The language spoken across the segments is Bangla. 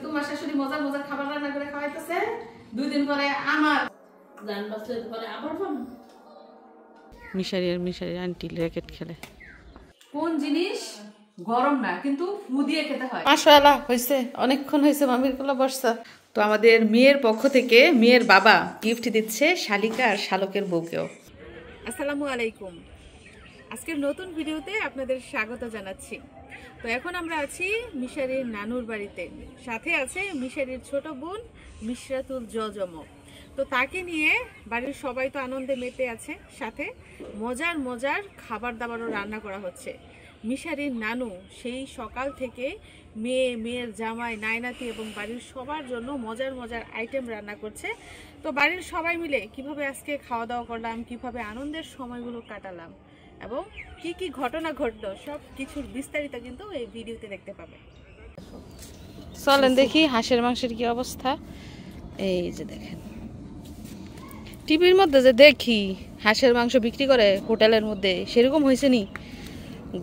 তোমার শাশুড়ি মজার মজার খাবার রান্না করে খাওয়াইতেছে, 2 দিন পরে আমার জান বাঁচলে পরে আবার পাবো। মিশারি আন্টি র্যাকেট খেলে। কোন জিনিস গরম না কিন্তু ফু দিয়ে খেতে হয়। মাশাআল্লাহ হইছে, অনেকক্ষণ হইছে মামির কোলে বসছা। তো আমাদের মেয়ের পক্ষ থেকে মেয়ের বাবা গিফট দিচ্ছে শালিকা আর শালকের বউকেও। আসসালামু আলাইকুম, আজকের নতুন ভিডিওতে আপনাদের স্বাগত জানাচ্ছি। তো এখন আমরা আছি মিশারির নানুর বাড়িতে, সাথে আছে মিশারির ছোট বোন মিশরাতুল জজম। তো তাকে নিয়ে বাড়ির সবাই তো আনন্দে মেতে আছে, সাথে মজার মজার খাবার দাবারও রান্না করা হচ্ছে। মিশারির নানু সেই সকাল থেকে মেয়ের জামাই নাইনাতি এবং বাড়ির সবার জন্য মজার মজার আইটেম রান্না করছে। তো বাড়ির সবাই মিলে কিভাবে আজকে খাওয়া দাওয়া করলাম, কিভাবে আনন্দের সময়গুলো কাটালাম এবং কি কি ঘটনা ঘটলো, সব কিছুর বিস্তারিত কিন্তু এই ভিডিওতে দেখতে পাবে। চলেন দেখি হাঁসের মাংসের কি অবস্থা। এই যে দেখেন, টিভির মধ্যে যে দেখি হাঁসের মাংস বিক্রি করে হোটেলের মধ্যে, সেরকম হয়েছে নি,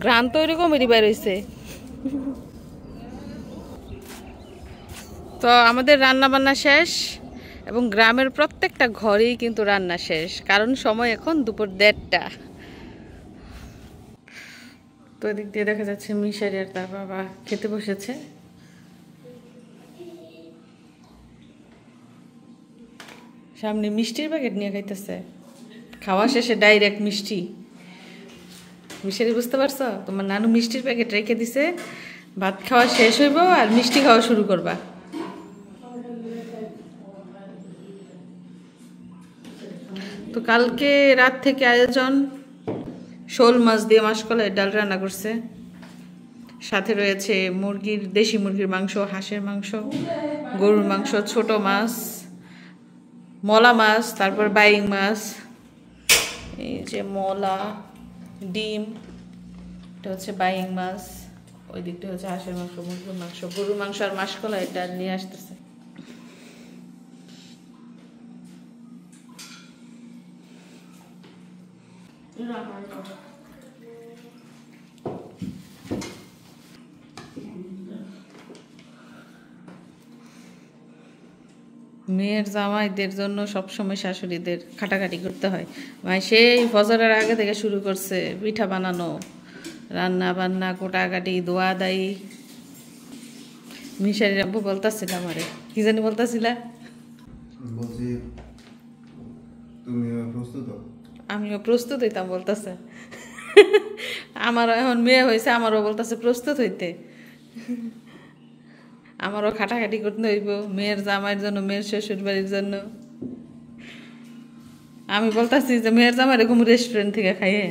গ্রাম তো ওইরকমেরই বের হয়েছে। তো আমাদের রান্না বান্না শেষ এবং গ্রামের প্রত্যেকটা ঘরেই কিন্তু রান্না শেষ, কারণ সময় এখন দুপুর 1:30টা। তো এদিক দিয়ে দেখা যাচ্ছে মিশারি আর তার বাবা খেতে বসেছে। সামনে মিষ্টির প্যাকেট নিয়ে খাইতেছে, খাওয়া শেষে ডাইরেক্ট মিষ্টি। মিশারি বুঝতে পারছো, তোমার নানু মিষ্টির প্যাকেট রেখে দিছে, ভাত খাওয়া শেষ হইব আর মিষ্টি খাওয়া শুরু করবা। তো কালকে রাত থেকে আয়োজন, শোল মাছ দিয়ে মাসকলাই ডাল রান্না করছে, সাথে রয়েছে দেশি মুরগির মাংস, হাঁসের মাংস, গরুর মাংস, ছোট মাছ, মলা মাছ, তারপর বাইং মাছ, এই যে মলা, ডিম, এটা হচ্ছে বাইং মাছ, ওই দিকটা হচ্ছে হাঁসের মাংস, মুরগির মাংস, গরুর মাংস আর মাসকলাই ডাল নিয়ে আসতেছে। মেয়ের জামাইদের জন্য সবসময় শাশুড়িদের খাটাখাটি করতে হয়। মানে সেই ফজরের আগে থেকে শুরু করছে পিঠা বানানো, রান্না বান্না, কোটাকাটি, দোয়া দায়ী। মিশারির আব্বু বলতেছিল আমারে, কি জানি বলতেছিলা? আমিও প্রস্তুত হইতাম বলতেছে। আমারও এখন মেয়ে হয়েছে, আমারও বলতেছে প্রস্তুত হইতে, আমারও খাটাখাটি করতে হইব মেয়ের জামাইয়ের জন্য, মেয়ের শ্বশুর বাড়ির জন্য। আমি বলতেছি যে মেয়ের জামাই এরকম রেস্টুরেন্ট থেকে খাইয়ে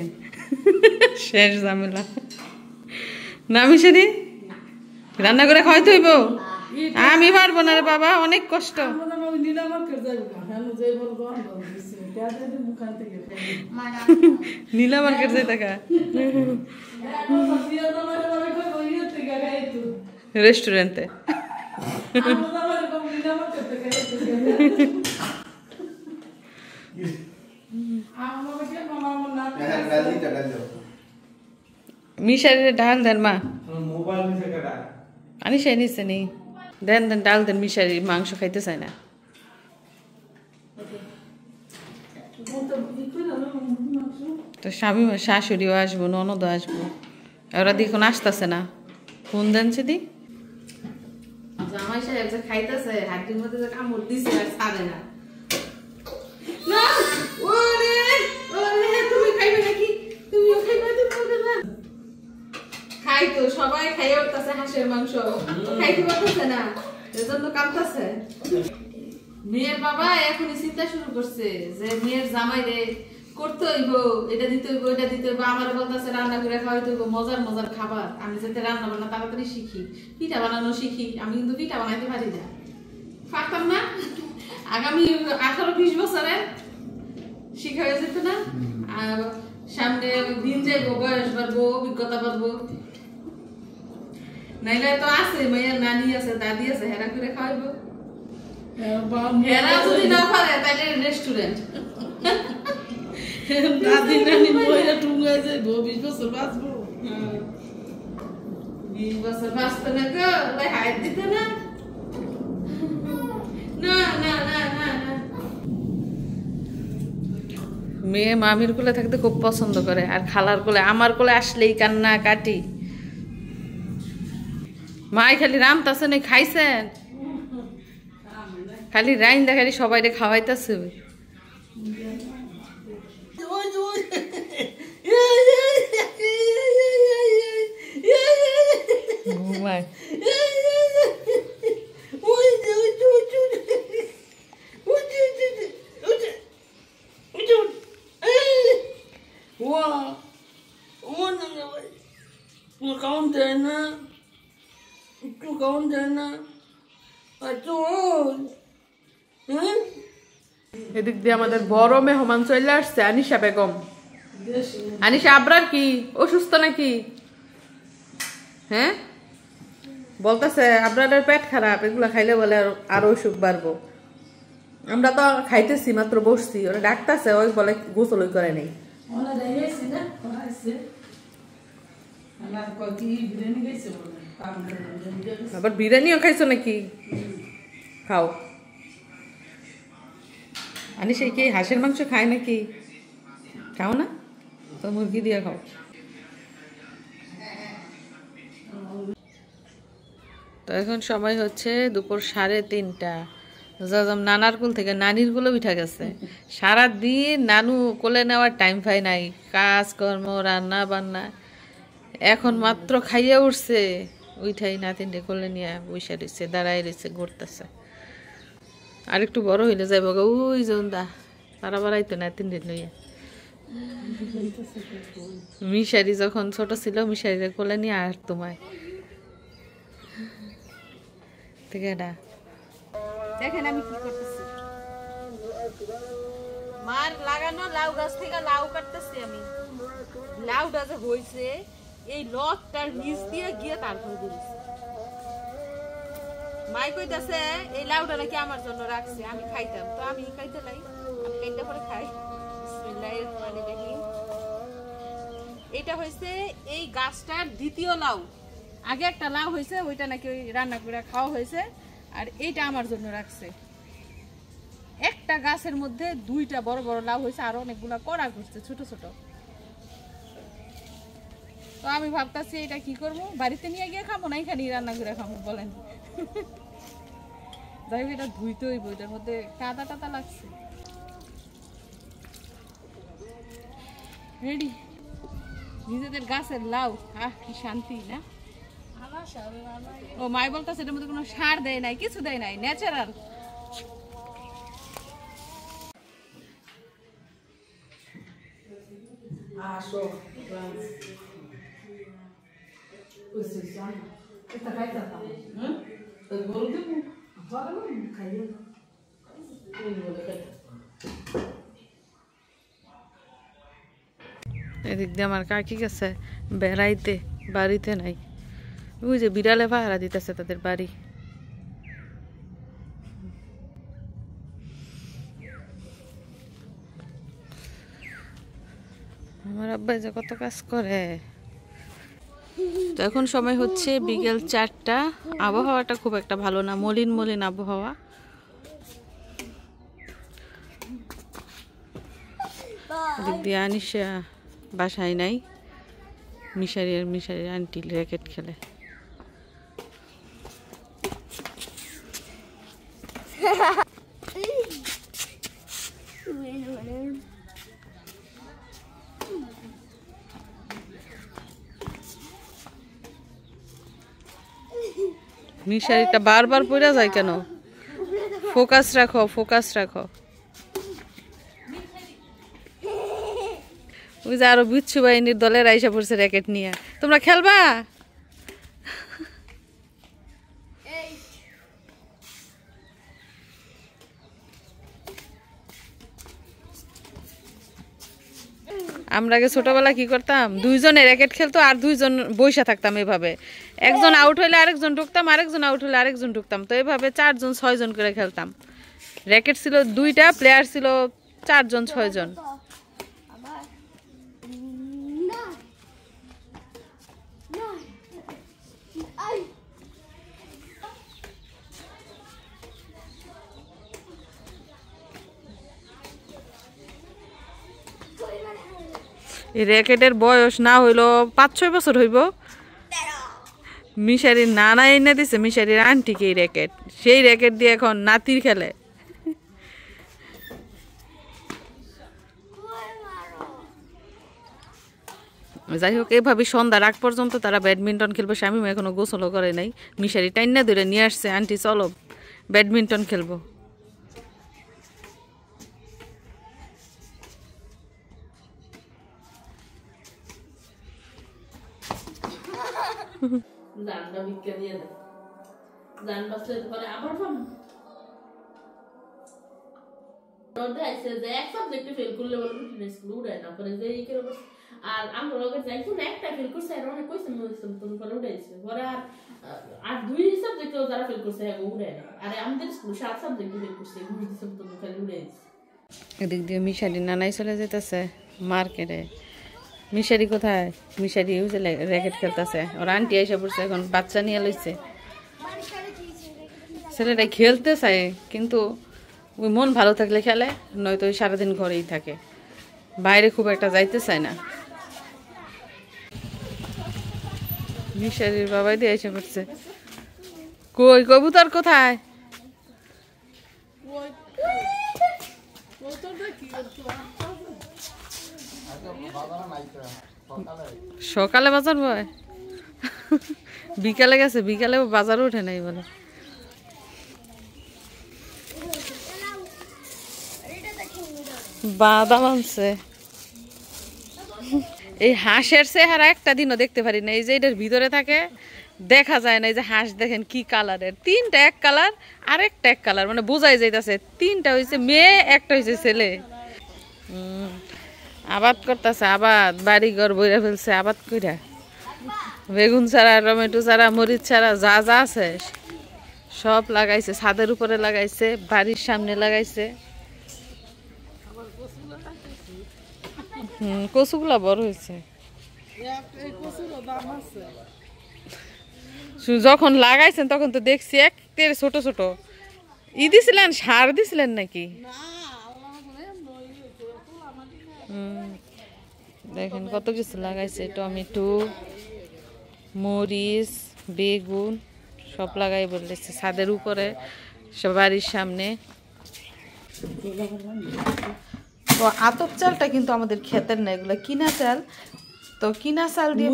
শেষ ঝামেলা। না মিশারি, রান্না করে খাওয়াইতে হইব। আমি পারবো না রে বাবা, অনেক কষ্ট। নীলা মার্কেট যাই টাকা রেস্টুরেন্টে। মিশারির ডাল দেন মা, আনি সে নিচ্ছে নি, দেন দেন ডাল দেন। মিশারি মাংস খাইতে চায় না। তো স্বামী শাশুড়িও আসবো, ননদও আসবো, ওরা দেখুন আসতেছে না, ফোন দেন সেদি। জামাই সাহেব যে খাইতেছে, হাড্ডির মধ্যে যে কামড় দিছে আর ছাড়ে না। তুমি খাইবে নাকি? তুমিও খাইবে? খাই তো, সবাই খাইয়ে উঠতেছে হাঁসের মাংস, খাইতে পারতেছে না, এজন্য কাঁদতেছে। মেয়ের বাবা এখনই চিন্তা শুরু করছে যে মেয়ের জামাই রে করতে হইব, এটা দিতে হইব, এটা দিতে হইব। আমার বলতেছে রান্না করে খাওয়াইতে হইব মজার মজার খাবার। আমি যাতে রান্না বান্না তাড়াতাড়ি শিখি, পিঠা বানানো শিখি। আমি কিন্তু পিঠা বানাইতে পারি না, পারতাম না। আগামী 18-20 বছরে শিখা হয়ে যেত না, আর সামনে দিন যাইব, বয়স বাড়বো, অভিজ্ঞতা বাড়বো। নাইলে তো আছে মেয়ের নানি আছে, দাদি আছে, হেরা করে খাওয়াইব। হেরা যদি না পারে তাহলে রেস্টুরেন্ট। দাদি নানি বইরা টুঙ্গা যাইব, 20 বছর বাঁচবো। 20 বছর বাঁচতে না গো, হাইট দিতে না। মেয়ে মামির কোলে থাকতে খুব পছন্দ করে, আর খালার কোলে, আমার কোলে আসলেই কান্না কাটি। মাই খালি রামতাছে না, খাইছেন খালি রাইন দা, খালি সবাই খাওয়াইতেছে। ঘুমায় এদিক দিয়ে আমাদের বড় মেহমান চলে আসছে, আনিশা বেগম। আনিশা, আবরার কি অসুস্থ নাকি? হ্যাঁ, বলতেছে আবরারের পেট খারাপ, এগুলা খাইলে বলে আরো অসুখ বাড়বো। আমরা তো খাইতেছি, মাত্র বসছি, ওরা ডাকতেছে, ওই বলে গোসল করে নেই। আবার বিরিয়ানিও খাইছো নাকি? খাও। আনিশা কি হাঁসের মাংস খায় নাকি? খাও না তো, মুরগি দিয়ে খাও। তো এখন সময় হচ্ছে দুপুর 3:30। যখন নানার কোল থেকে নানির কোলে উঠা গেছে, সারাদিন নানু কোলে নেওয়ার টাইম পাই নাই, কাজকর্ম রান্না বান্না। এখন মাত্র খাইয়া উঠছে, উঠাই নাতিনটে কোলে নিয়ে বসে রয়েছে, দাঁড়াই রয়েছে, ঘুরতেছে। আর একটু বড় হইলে যাইব গা, ওই যেন দা তারা বাড়াইতো নাতিনটে লইয়া। মিশারি যখন ছোট ছিল, মিশারিরে কোলে নিয়ে আর তোমায় দেখেন আমি কি করতেছি। মার লাগানো লাউ গাছ থেকে লাউ কাটতেছি আমি। লাউটা যে হয়েছে এই লতটার নিচ দিয়ে গিয়ে তারপরে দিয়েছে। মাই কইতাছে এই লাউটা নাকি আমার জন্য রাখছে, আমি খাইতাম। তো আমি খাইতে লাই, আমি কেটে পরে খাই। বিসমিল্লাহির রহমানির রহিম। এটা হয়েছে এই গাছটার দ্বিতীয় লাউ। আগে একটা লাউ হয়েছে, ওইটা নাকি ওই রান্না করে খাওয়া হয়েছে, আর এইটা আমার জন্য রাখছে। একটা গাছের মধ্যে 2টা বড় বড় লাউ হয়েছে, আর অনেকগুলা কড়া করছে ছোট ছোট। তো আমি ভাবতেছি এটা কি করব, বাড়িতে নিয়ে গিয়ে খাবো না এখানেই রান্না করে খাবো বলেন। যাই হোক, এটা ধুইতে হইব, এটার মধ্যে কাদা টাদা লাগছে। রেডি, নিজেদের গাছের লাউ, আহ কি শান্তি না। ও মাই বলতেছে এটার মধ্যে কোনো সার দেয় নাই, কিছু দেয় নাই, ন্যাচারাল। এদিক দিয়ে আমার কাকি গেছে বেড়াইতে, বাড়িতে নাই। ওই যে বিড়ালে পাহারা দিতেছে তাদের বাড়ি। আমার আব্বাই যে কত কাজ করে। তো এখন সময় হচ্ছে বিকেল 4টা। আবহাওয়াটা খুব একটা ভালো না, মলিন মলিন আবহাওয়া। এদিক দিয়ে আনিশা বাসায় নাই, মিশারি আন্টি র্যাকেট খেলে। মিশারিটা বারবার পড়ে যায় কেন? ফোকাস রাখো, ফোকাস রাখো। ওই যে আরো বিচ্ছু বাহিনীর দলের আইসা পড়ছে র্যাকেট নিয়ে, তোমরা খেলবা? আমরা আগে ছোটবেলা কি করতাম, 2জনে র্যাকেট খেলতো আর 2জন বইসা থাকতাম এভাবে। একজন আউট হইলে আরেকজন ঢুকতাম, আরেকজন আউট হইলে আরেকজন ঢুকতাম। তো এভাবে 4জন 6জন করে খেলতাম। র্যাকেট ছিল 2টা, প্লেয়ার ছিল 4জন 6জন। এই র্যাকেটের বয়স না হইল 5-6 বছর হইব। মিশারির নানা এনে দিছে মিশারির আন্টিকে এই র্যাকেট, সেই র্যাকেট দিয়ে এখন নাতির খেলে। যাই হোক, এভাবে সন্ধ্যা রাগ পর্যন্ত তারা ব্যাডমিন্টন খেলবে। শামিমা এখনো গোসলও করে নাই, মিশারি টাইনা ধরে নিয়ে আসছে, আন্টি চলো ব্যাডমিন্টন খেলবো। জানটা বিক্রি দিয়ে দেয়, জান বাঁচলে পরে আবার পাবো। যে এক সাবজেক্টে ফেল করলে বলে স্কুল উঠায় না, পরে যে আর আমরা লগের যাই শুনে একটা ফেল করছে আর অনেক কোয়েশ্চেন তুমি পরে উঠাইছে, পরে আর 2 সাবজেক্টেও যারা ফেল করছে হ্যাঁ উঠায় না। আর আমাদের স্কুল 7 সাবজেক্টে ফেল করছে, তুমি খালি উঠাইছে। এদিক দিয়ে মিশারি নানাই চলে যেতেছে মার্কেটে। মিশারি কোথায়? মিশারি র্যাকেট খেলতেছে, ওর আন্টি এসে পড়ছে, এখন বাচ্চা নিয়ে লইছে। ছেলেটা খেলতে চায় কিন্তু ওই মন ভালো থাকলে খেলে, নয়তো ওই সারাদিন ঘরেই থাকে, বাইরে খুব একটা যাইতে চায় না। মিশারির বাবাই দিয়ে এসে পড়ছে। কই কবুতর কোথায়? সকালে বাজার বয়, বিকালে গেছে, বিকালে বাজার উঠে নাই বলে। বাদাম আনছে। এই হাঁসের চেহারা একটা দিনও দেখতে পারি না, এই যে এটার ভিতরে থাকে দেখা যায় না। এই যে হাঁস দেখেন কি কালারের, 3টা এক কালার, আরেকটা এক কালার, মানে বোঝাই যাইতেছে 3টা হয়েছে মেয়ে, একটা হয়েছে ছেলে। আবাদ করতেছে, আবাদ, বাড়ি ঘর বইরা ফেলছে আবাদ কইরা। বেগুন ছাড়া, টমেটো ছাড়া, মরিচ ছাড়া যা যা আছে সব লাগাইছে, ছাদের উপরে লাগাইছে, বাড়ির সামনে লাগাইছে। কচুগুলা বড় হয়েছে। যখন লাগাইছেন তখন তো দেখছি একেবারে ছোট ছোট। দিছিলেন, সার দিছিলেন নাকি? দেখেন কত কিছু লাগাইছে, টমেটো, মরিচ, বেগুন সব লাগাই বলতেছে ছাদের উপরে, সব বাড়ির সামনে। তো আতপ চালটা কিন্তু আমাদের ক্ষেতের না, এগুলো কিনা চাল। তো কিনা চাল দিয়ে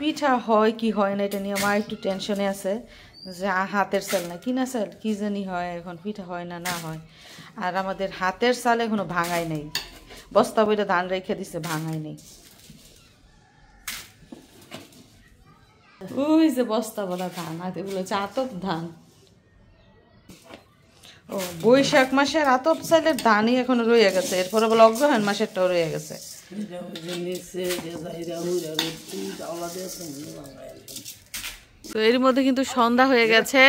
পিঠা হয় কি হয় না এটা নিয়ে আমার একটু টেনশনে আছে, যে হাতের চাল না কিনা চাল কি জানি হয়, এখন পিঠা হয় না না হয়। আর আমাদের হাতের চাল এখনো ভাঙাই নেই, বস্তা বইটা ধান রেখে দিছে, ভাঙাই নেই। ওই যে বস্তা বলা ধান, আর এগুলো হচ্ছে আতপ ধান। ও বৈশাখ মাসের আতপ চালের ধানই এখনো রয়ে গেছে, এরপরে বলে অগ্রহায়ণ মাসেরটাও রয়ে গেছে। তো এর মধ্যে কিন্তু সন্ধ্যা হয়ে গেছে।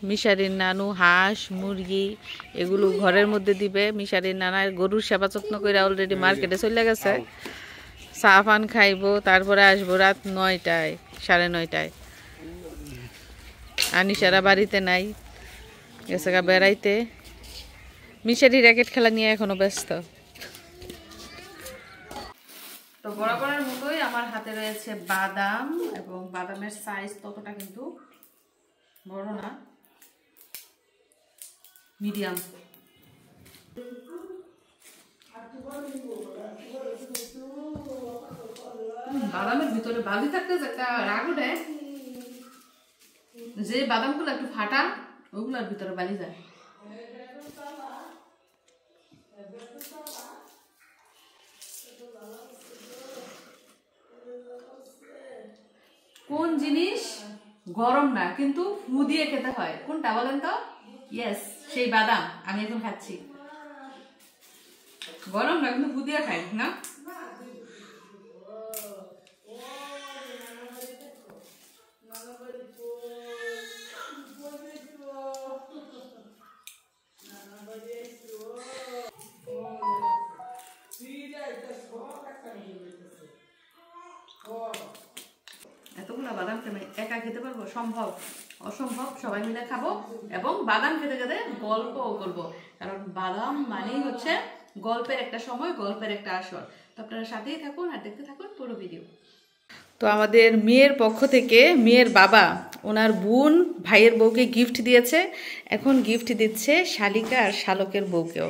মিশারির নানু হাঁস মুরগি এগুলো ঘরের মধ্যে দিবে। মিশারির নানা গরুর সেবা যত্ন করে অলরেডি মার্কেটে চলে গেছে, চা পান খাইবো, তারপরে আসবো রাত 9টায় 9:30টায়। আনিশারা বাড়িতে নাই, গেছে গা বেড়াইতে। মিশারি র্যাকেট খেলা নিয়ে এখনো ব্যস্ত। তো বরাবরের মতোই আমার হাতে রয়েছে বাদাম, এবং বাদামের সাইজ ততটা কিন্তু বড় না, মিডিয়াম। বাদামের ভিতরে বালি থাকতে একটা রাগ ওঠে, যে বাদামগুলো একটু ফাটা ওগুলোর ভিতরে বালি যায়। কোন জিনিস গরম না কিন্তু ফু দিয়ে খেতে হয়, কোনটা বলেন তো? ইয়েস, সেই বাদাম আমি এখন খাচ্ছি। গরম না কিন্তু ফু দিয়ে খাই না। এতগুলো বাদাম আমি একা খেতে পারবো? সম্ভব? অসম্ভব। সবাই মিলে খাবো এবং বাদাম খেতে খেতে গল্পও করবো, কারণ বাদাম মানেই হচ্ছে গল্পের একটা সময়, গল্পের একটা আসর। তো আপনারা সাথেই থাকুন আর দেখতে থাকুন পুরো ভিডিও। তো আমাদের মেয়ের পক্ষ থেকে মেয়ের বাবা ওনার বোন ভাইয়ের বউকে গিফট দিয়েছে, এখন গিফট দিচ্ছে শালিকা আর শালকের বউকেও।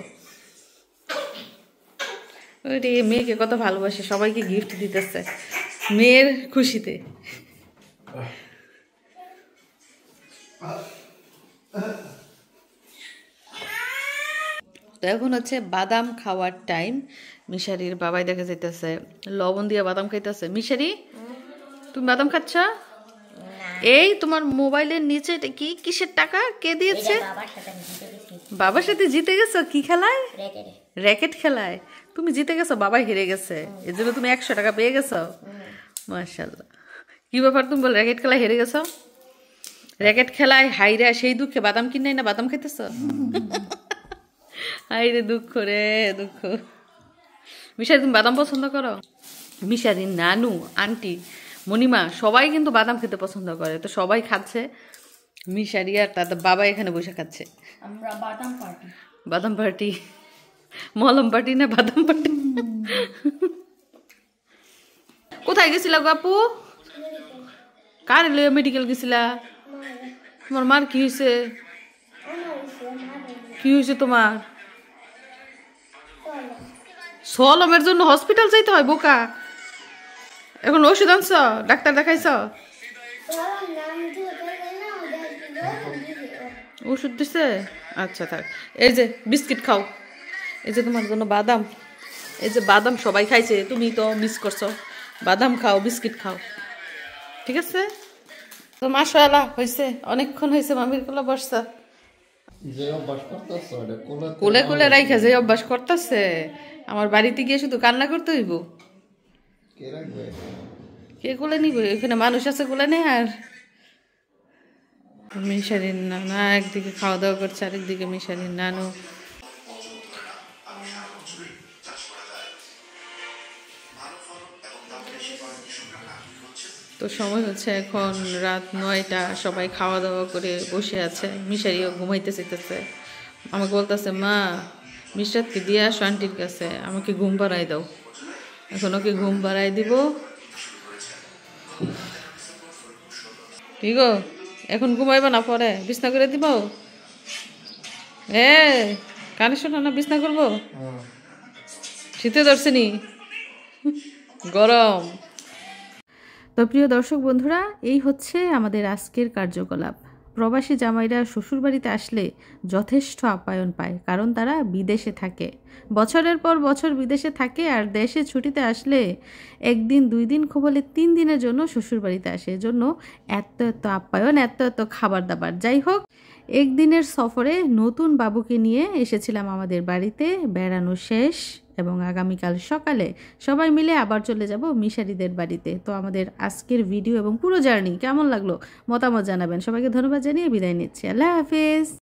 ওইটি মেয়েকে কত ভালোবাসে, সবাইকে গিফট দিতেছে মেয়ের খুশিতে। তো এখন হচ্ছে বাদাম খাওয়ার টাইম। মিশারির বাবাই দেখা যাইতেছে লবণ দিয়ে বাদাম খাইতেছে। মিশারি, তুমি বাদাম খাচ্ছ? এই তোমার মোবাইলের নিচে এটা কি, কিসের টাকা, কে দিয়েছে? বাবার সাথে জিতে গেছো। কি খেলায়? র্যাকেট খেলায় তুমি জিতে গেছো, বাবা হেরে গেছে, এর জন্য তুমি 100 টাকা পেয়ে গেছো। মাশাআল্লাহ। কি ব্যাপার, তুমি বল র্যাকেট খেলায় হেরে গেছো? র্যাকেট খেলায় হাইরা সেই দুঃখে বাদাম কিনাই না বাদাম খাইতেছ? হাইরে দুঃখ রে দুঃখ। মিশারি, তুমি বাদাম পছন্দ করো? মিশারি নানু, আন্টি, মনিমা সবাই কিন্তু বাদাম খেতে পছন্দ করে, তো সবাই খাচ্ছে। মিশারি আর তাদের বাবা এখানে বসে খাচ্ছে। আমরা বাদাম পার্টি। বাদাম পার্টি, মলম পার্টি না বাদাম পার্টি। কোথায় গেছিলা গো আপু? কার লয়ে মেডিকেল গেছিলা? তোমার মার কি হয়েছে? কি হয়েছে তোমার? সলমের জন্য হসপিটাল যাইতে হয় বোকা। এখন ওষুধ আনছ, ডাক্তার দেখাইছ? ওষুধ দিছে? আচ্ছা থাক। এই যে বিস্কিট খাও, এই যে তোমার জন্য বাদাম, এই যে বাদাম সবাই খাইছে, তুমি তো মিস করছো। বাদাম খাও, বিস্কিট খাও, ঠিক আছে? তো মাশাআল্লাহ হয়েছে, অনেকক্ষণ হয়েছে মামির কোলে বসছা। কোলে কোলে রাইখা যে অভ্যাস করতেছে, আমার বাড়িতে গিয়ে শুধু কান্না করতে হইব। কে কোলে নিব? এখানে মানুষ আছে কোলে নেই। আর মিশারির নানা একদিকে খাওয়া দাওয়া করছে, আরেকদিকে মিশারির নানু। তো সময় হচ্ছে এখন রাত 9টা, সবাই খাওয়া দাওয়া করে বসে আছে। মিশারিও ঘুমাইতে চাইতেছে, আমাকে বলতেছে মা মিশরাতকে দিয়ে আসো আন্টির কাছে, আমাকে ঘুম পাড়াই দাও। এখন ওকে ঘুম পাড়াই দিব। ঠিক, এখন ঘুমাইবা না, পরে বিছনা করে দিব। কানে শোনা না, বিছনা করবো? শীতে ধরছে নি, গরম। তো প্রিয় দর্শক বন্ধুরা, এই হচ্ছে আমাদের আজকের কার্যকলাপ। প্রবাসী জামাইরা শ্বশুরবাড়িতে আসলে যথেষ্ট আপ্যায়ন পায়, কারণ তারা বিদেশে থাকে, বছরের পর বছর বিদেশে থাকে। আর দেশে ছুটিতে আসলে 1 দিন 2 দিন বলে 3 দিনের জন্য শ্বশুরবাড়িতে আসে, এজন্য এত এত আপ্যায়ন, এত এত খাবার দাবার। যাই হোক, 1 দিনের সফরে নতুন বাবুকে নিয়ে এসেছিলাম আমাদের বাড়িতে, বেড়ানো শেষ এবং আগামীকাল সকালে সবাই মিলে আবার চলে যাব মিশারিদের বাড়িতে। তো আমাদের আজকের ভিডিও এবং পুরো জার্নি কেমন লাগলো মতামত জানাবেন। সবাইকে ধন্যবাদ জানিয়ে বিদায় নিচ্ছি। আল্লাহ হাফেজ।